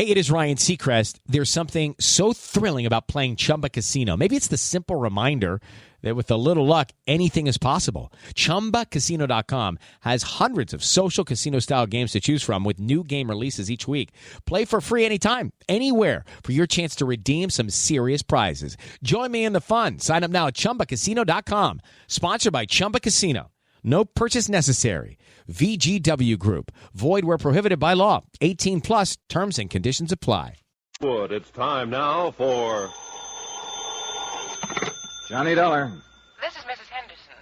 Hey, it is Ryan Seacrest. There's something so thrilling about playing Chumba Casino. Maybe it's the simple reminder that with a little luck, anything is possible. ChumbaCasino.com has hundreds of social casino-style games to choose from with new game releases each week. Play for free anytime, anywhere for your chance to redeem some serious prizes. Join me in the fun. Sign up now at ChumbaCasino.com. Sponsored by Chumba Casino. No purchase necessary. VGW Group. Void where prohibited by law. 18 plus. Terms and conditions apply. It's time now for Johnny Dollar. This is Mrs. Henderson.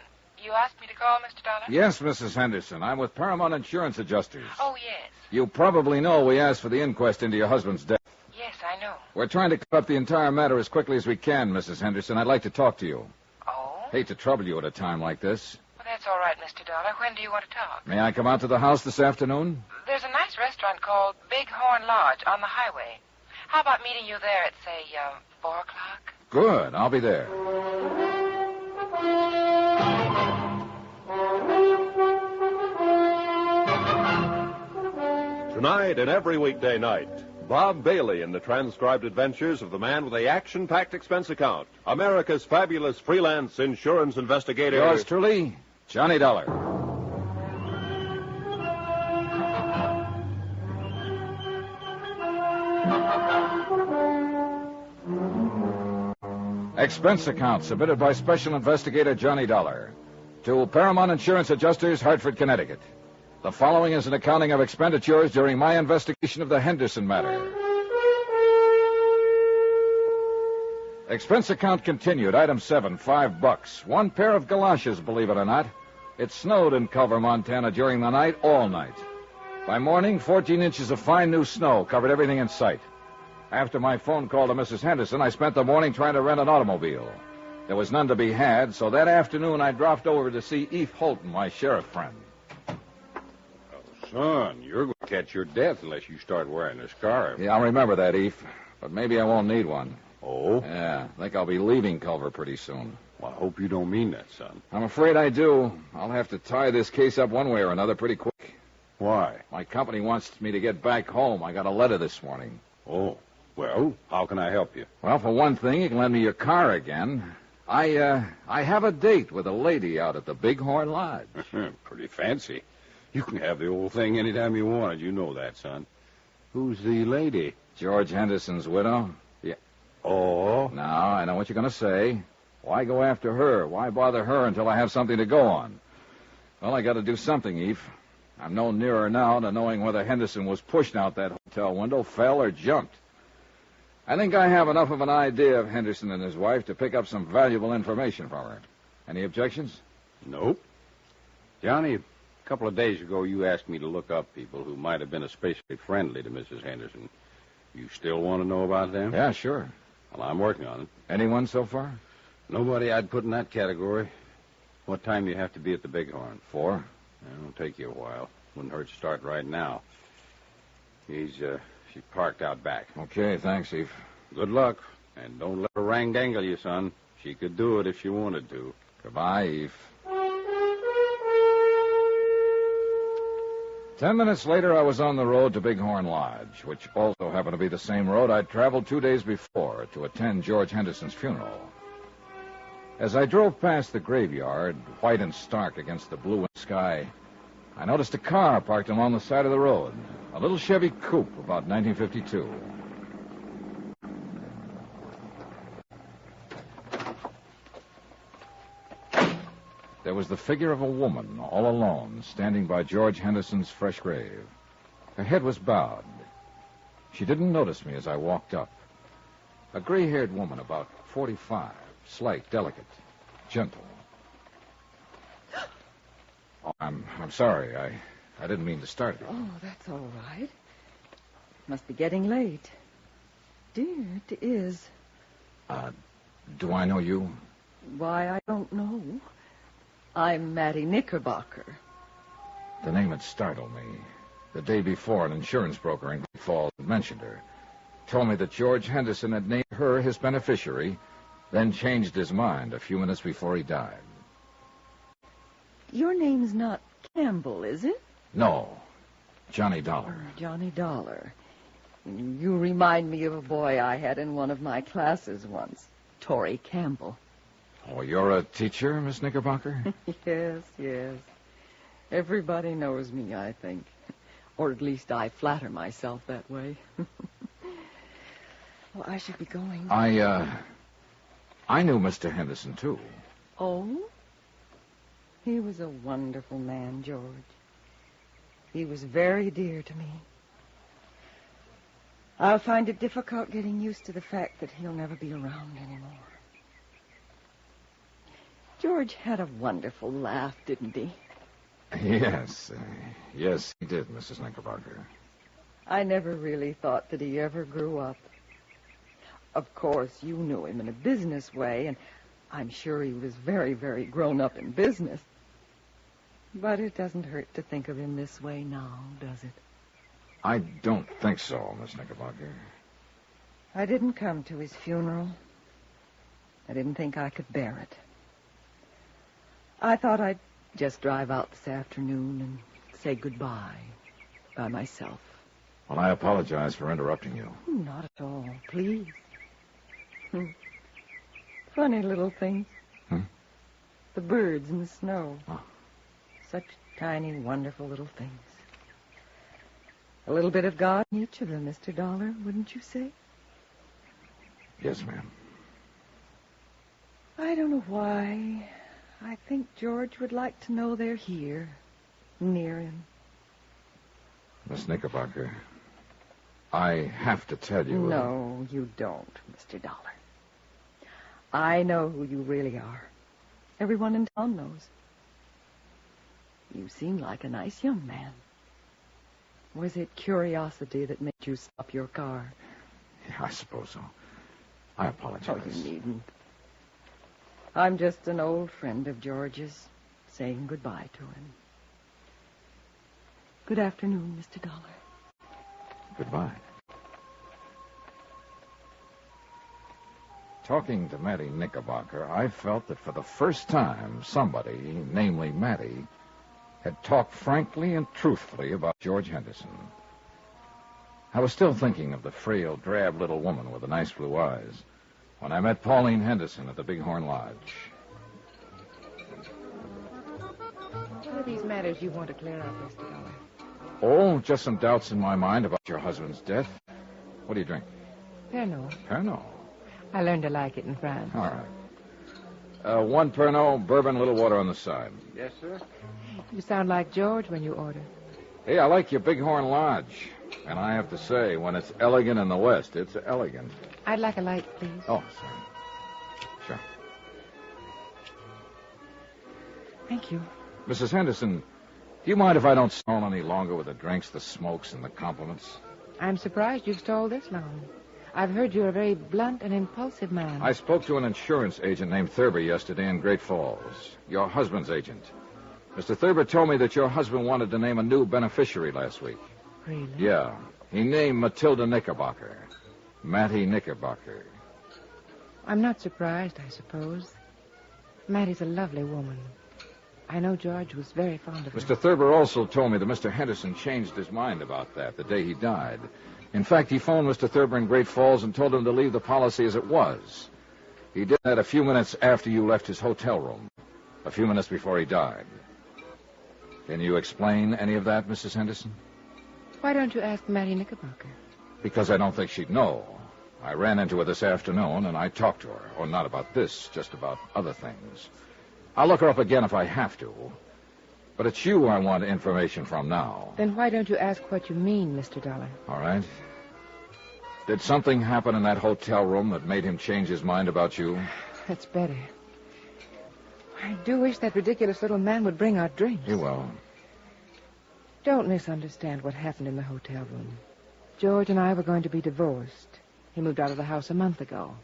You asked me to call, Mr. Dollar? Yes, Mrs. Henderson. I'm with Paramount Insurance Adjusters. Oh, yes. You probably know we asked for the inquest into your husband's death. Yes, I know. We're trying to cut up the entire matter as quickly as we can, Mrs. Henderson. I'd like to talk to you. Oh? Hate to trouble you at a time like this. Well, that's all right, Mr. Dollar. When do you want to talk? May I come out to the house this afternoon? There's a nice restaurant called Big Horn Lodge on the highway. How about meeting you there at, say, 4 o'clock? Good. I'll be there. Tonight and every weekday night, Bob Bailey in the transcribed adventures of the man with the action-packed expense account, America's fabulous freelance insurance investigator. Yours truly, Johnny Dollar. Expense account submitted by Special Investigator Johnny Dollar to Paramount Insurance Adjusters, Hartford, Connecticut. The following is an accounting of expenditures during my investigation of the Henderson matter. Expense account continued. Item 7, $5. One pair of galoshes, believe it or not. It snowed in Culver, Montana during the night, all night. By morning, 14 inches of fine new snow covered everything in sight. After my phone call to Mrs. Henderson, I spent the morning trying to rent an automobile. There was none to be had, so that afternoon I dropped over to see Eve Holton, my sheriff friend. Son, you're going to catch your death unless you start wearing a scarf. Yeah, I'll remember that, Eve. But maybe I won't need one. Oh? Yeah, I think I'll be leaving Culver pretty soon. Well, I hope you don't mean that, son. I'm afraid I do. I'll have to tie this case up one way or another pretty quick. Why? My company wants me to get back home. I got a letter this morning. Oh, well, how can I help you? Well, for one thing, you can lend me your car again. I have a date with a lady out at the Big Horn Lodge. Pretty fancy. You can have the old thing anytime you want it. You know that, son. Who's the lady? George Henderson's widow. Yeah. Oh? Now, I know what you're going to say. Why go after her? Why bother her until I have something to go on? Well, I got to do something, Eve. I'm no nearer now to knowing whether Henderson was pushed out that hotel window, fell, or jumped. I think I have enough of an idea of Henderson and his wife to pick up some valuable information from her. Any objections? Nope. Johnny, a couple of days ago you asked me to look up people who might have been especially friendly to Mrs. Henderson. You still want to know about them? Yeah, sure. Well, I'm working on it. Anyone so far? Nobody I'd put in that category. What time do you have to be at the Bighorn? 4. It'll take you a while. Wouldn't hurt to start right now. She's parked out back. Okay, thanks, Eve. Good luck. And don't let her rang-dangle you, son. She could do it if she wanted to. Goodbye, Eve. 10 minutes later, I was on the road to Bighorn Lodge, which also happened to be the same road I'd traveled 2 days before to attend George Henderson's funeral. As I drove past the graveyard, white and stark against the blue sky, I noticed a car parked along the side of the road, a little Chevy coupe, about 1952. There was the figure of a woman, all alone, standing by George Henderson's fresh grave. Her head was bowed. She didn't notice me as I walked up. A gray-haired woman, about 45, slight, delicate, gentle. Oh, I'm sorry. I didn't mean to start it. Oh, that's all right. Must be getting late. Dear, it is. Do I know you? Why, I don't know. I'm Mattie Knickerbocker. The name had startled me. The day before, an insurance broker in Great Falls had mentioned her. Told me that George Henderson had named her his beneficiary, then changed his mind a few minutes before he died. Your name's not Campbell, is it? No. Johnny Dollar. Oh, Johnny Dollar. You remind me of a boy I had in one of my classes once, Torrey Campbell. Oh, you're a teacher, Miss Knickerbocker? Yes, yes. Everybody knows me, I think. Or at least I flatter myself that way. Well, I should be going. I knew Mr. Henderson, too. Oh? He was a wonderful man, George. He was very dear to me. I'll find it difficult getting used to the fact that he'll never be around anymore. George had a wonderful laugh, didn't he? Yes. Yes, he did, Mrs. Knickerbocker. I never really thought that he ever grew up. Of course, you knew him in a business way, and I'm sure he was very, very grown up in business. But it doesn't hurt to think of him this way now, does it? I don't think so, Miss Knickerbocker. I didn't come to his funeral. I didn't think I could bear it. I thought I'd just drive out this afternoon and say goodbye by myself. Well, I apologize for interrupting you. Not at all, please. Funny little things. The birds in the snow. Oh. Such tiny, wonderful little things. A little bit of God in each of them, Mr. Dollar, wouldn't you say? Yes, ma'am. I don't know why. I think George would like to know they're here, near him. Miss Knickerbocker, I have to tell you... No, you don't, Mr. Dollar. I know who you really are. Everyone in town knows. You seem like a nice young man. Was it curiosity that made you stop your car? Yeah, I suppose so. I apologize. Oh, you needn't. I'm just an old friend of George's, saying goodbye to him. Good afternoon, Mr. Dollar. Goodbye. Talking to Mattie Knickerbocker, I felt that for the first time, somebody, namely Mattie, had talked frankly and truthfully about George Henderson. I was still thinking of the frail, drab little woman with the nice blue eyes when I met Pauline Henderson at the Bighorn Lodge. What are these matters you want to clear up, Mr. Dollar? Oh, just some doubts in my mind about your husband's death. What do you drink? Pernod. Pernod. I learned to like it in France. All right. One Pernod, bourbon, a little water on the side. Yes, sir. You sound like George when you order. Hey, I like your Bighorn Lodge. And I have to say, when it's elegant in the West, it's elegant. I'd like a light, please. Oh, sorry. Sure. Thank you. Mrs. Henderson, do you mind if I don't stall any longer with the drinks, the smokes, and the compliments? I'm surprised you've stalled this long. I've heard you're a very blunt and impulsive man. I spoke to an insurance agent named Thurber yesterday in Great Falls, your husband's agent. Mr. Thurber told me that your husband wanted to name a new beneficiary last week. Really? Yeah. He named Matilda Knickerbocker. Mattie Knickerbocker. I'm not surprised, I suppose. Mattie's a lovely woman. I know George was very fond of her. Mr. Thurber also told me that Mr. Henderson changed his mind about that the day he died. In fact, he phoned Mr. Thurber in Great Falls and told him to leave the policy as it was. He did that a few minutes after you left his hotel room, a few minutes before he died. Can you explain any of that, Mrs. Henderson? Why don't you ask Mattie Knickerbocker? Because I don't think she'd know. I ran into her this afternoon, and I talked to her. Or not about this, just about other things. I'll look her up again if I have to. But it's you I want information from now. Then why don't you ask what you mean, Mr. Dollar? All right. Did something happen in that hotel room that made him change his mind about you? That's better. I do wish that ridiculous little man would bring our drinks. He will. Don't misunderstand what happened in the hotel room. George and I were going to be divorced. He moved out of the house a month ago.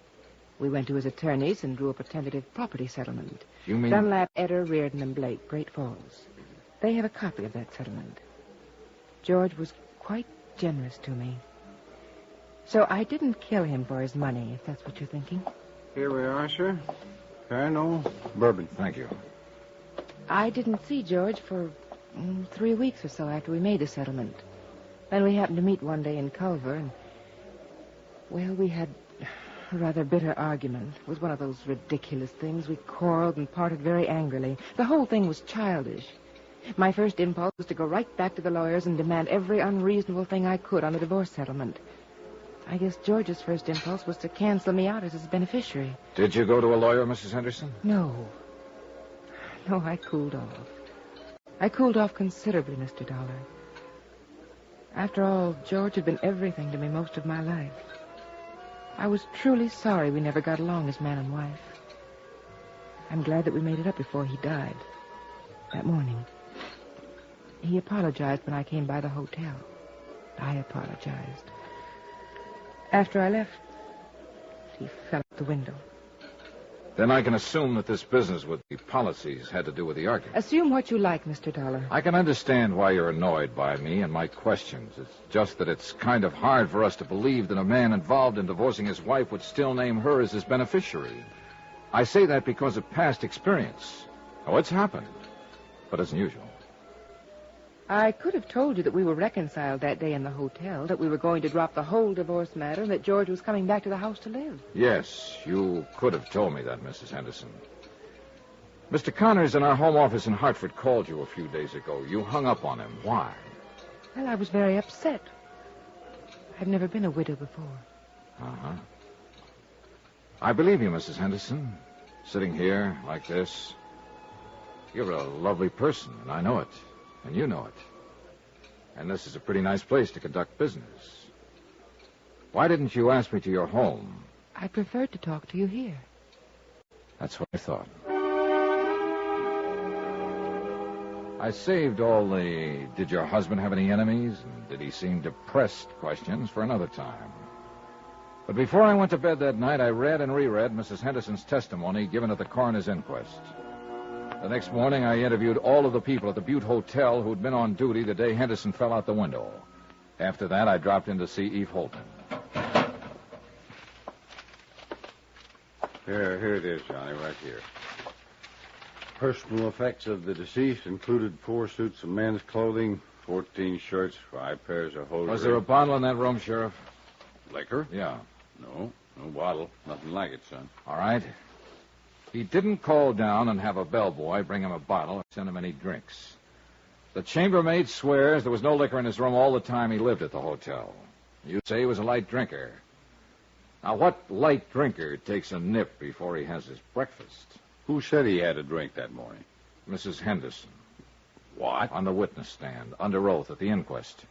We went to his attorneys and drew up a tentative property settlement. You mean... Dunlap, Eder, Reardon, and Blake, Great Falls. They have a copy of that settlement. George was quite generous to me. So I didn't kill him for his money, if that's what you're thinking. Here we are, sir. Pernod, bourbon. Thank you. I didn't see George for 3 weeks or so after we made the settlement. Then we happened to meet one day in Culver, and Well, we had a rather bitter argument. It was one of those ridiculous things. We quarreled and parted very angrily. The whole thing was childish. My first impulse was to go right back to the lawyers and demand every unreasonable thing I could on the divorce settlement. I guess George's first impulse was to cancel me out as his beneficiary. Did you go to a lawyer, Mrs. Henderson? No. No, I cooled off. I cooled off considerably, Mr. Dollar. After all, George had been everything to me most of my life. I was truly sorry we never got along as man and wife. I'm glad that we made it up before he died. That morning. He apologized when I came by the hotel. I apologized. After I left, he fell out the window. Then I can assume that this business with the policies had to do with the argument. Assume what you like, Mr. Dollar. I can understand why you're annoyed by me and my questions. It's just that it's kind of hard for us to believe that a man involved in divorcing his wife would still name her as his beneficiary. I say that because of past experience. Oh, it's happened, but it's unusual. I could have told you that we were reconciled that day in the hotel, that we were going to drop the whole divorce matter, and that George was coming back to the house to live. Yes, you could have told me that, Mrs. Henderson. Mr. Connors in our home office in Hartford called you a few days ago. You hung up on him. Why? Well, I was very upset. I've never been a widow before. Uh-huh. I believe you, Mrs. Henderson. Sitting here like this. You're a lovely person, and I know it. And you know it. And this is a pretty nice place to conduct business. Why didn't you ask me to your home? I preferred to talk to you here. That's what I thought. I saved all the did your husband have any enemies and did he seem depressed questions for another time. But before I went to bed that night, I read and reread Mrs. Henderson's testimony given at the coroner's inquest. The next morning, I interviewed all of the people at the Butte Hotel who'd been on duty the day Henderson fell out the window. After that, I dropped in to see Eve Holton. Here it is, Johnny, right here. Personal effects of the deceased included 4 suits of men's clothing, 14 shirts, 5 pairs of hosiery. Was there a bottle in that room, Sheriff? Liquor? Yeah. No bottle. Nothing like it, son. All right. He didn't call down and have a bellboy bring him a bottle or send him any drinks. The chambermaid swears there was no liquor in his room all the time he lived at the hotel. You say he was a light drinker. Now, what light drinker takes a nip before he has his breakfast? Who said he had a drink that morning? Mrs. Henderson. What? On the witness stand, under oath at the inquest.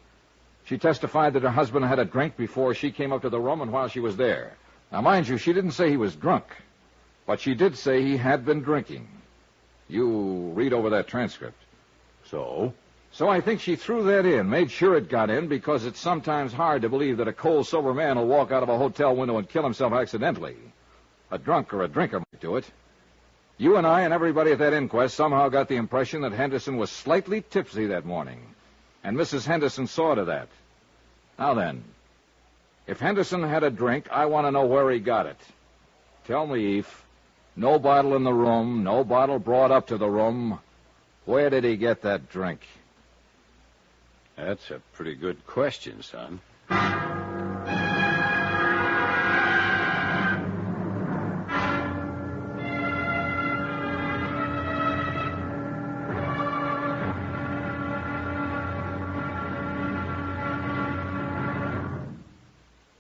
She testified that her husband had a drink before she came up to the room and while she was there. Now, mind you, she didn't say he was drunk. But she did say he had been drinking. You read over that transcript. So? So I think she threw that in, made sure it got in, because it's sometimes hard to believe that a cold, sober man will walk out of a hotel window and kill himself accidentally. A drunk or a drinker might do it. You and I and everybody at that inquest somehow got the impression that Henderson was slightly tipsy that morning. And Mrs. Henderson saw to that. Now then, if Henderson had a drink, I want to know where he got it. Tell me, Eve. No bottle in the room, no bottle brought up to the room. Where did he get that drink? That's a pretty good question, son.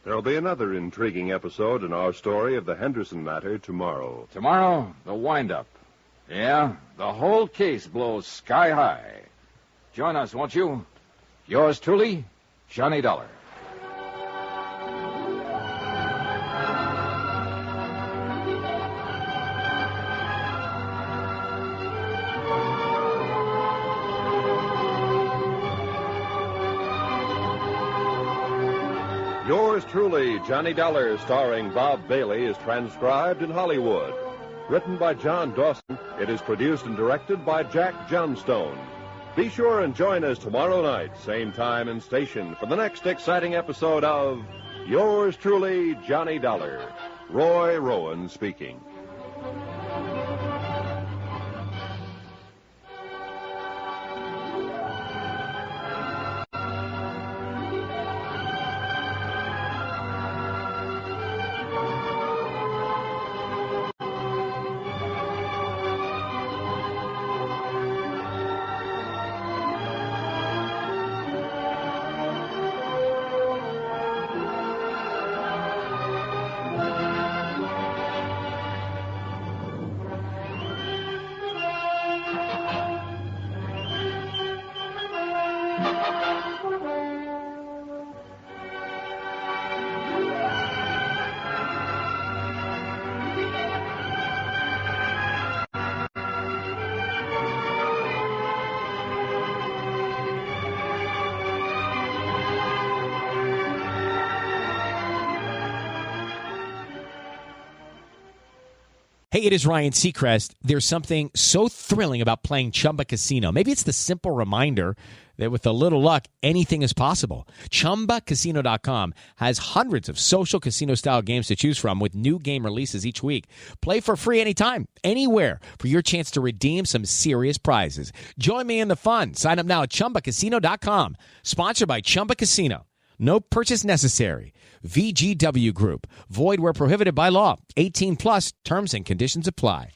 There'll be another intriguing episode in our story of the Henderson matter tomorrow. Tomorrow, the wind-up. Yeah, the whole case blows sky high. Join us, won't you? Yours truly, Johnny Dollar. Yours truly, Johnny Dollar, starring Bob Bailey, is transcribed in Hollywood. Written by John Dawson, it is produced and directed by Jack Johnstone. Be sure and join us tomorrow night, same time and station, for the next exciting episode of Yours truly, Johnny Dollar. Roy Rowan speaking. Hey, it is Ryan Seacrest. There's something so thrilling about playing Chumba Casino. Maybe it's the simple reminder that with a little luck, anything is possible. ChumbaCasino.com has hundreds of social casino-style games to choose from with new game releases each week. Play for free anytime, anywhere for your chance to redeem some serious prizes. Join me in the fun. Sign up now at ChumbaCasino.com. Sponsored by Chumba Casino. No purchase necessary. VGW Group. Void where prohibited by law. 18 plus terms and conditions apply.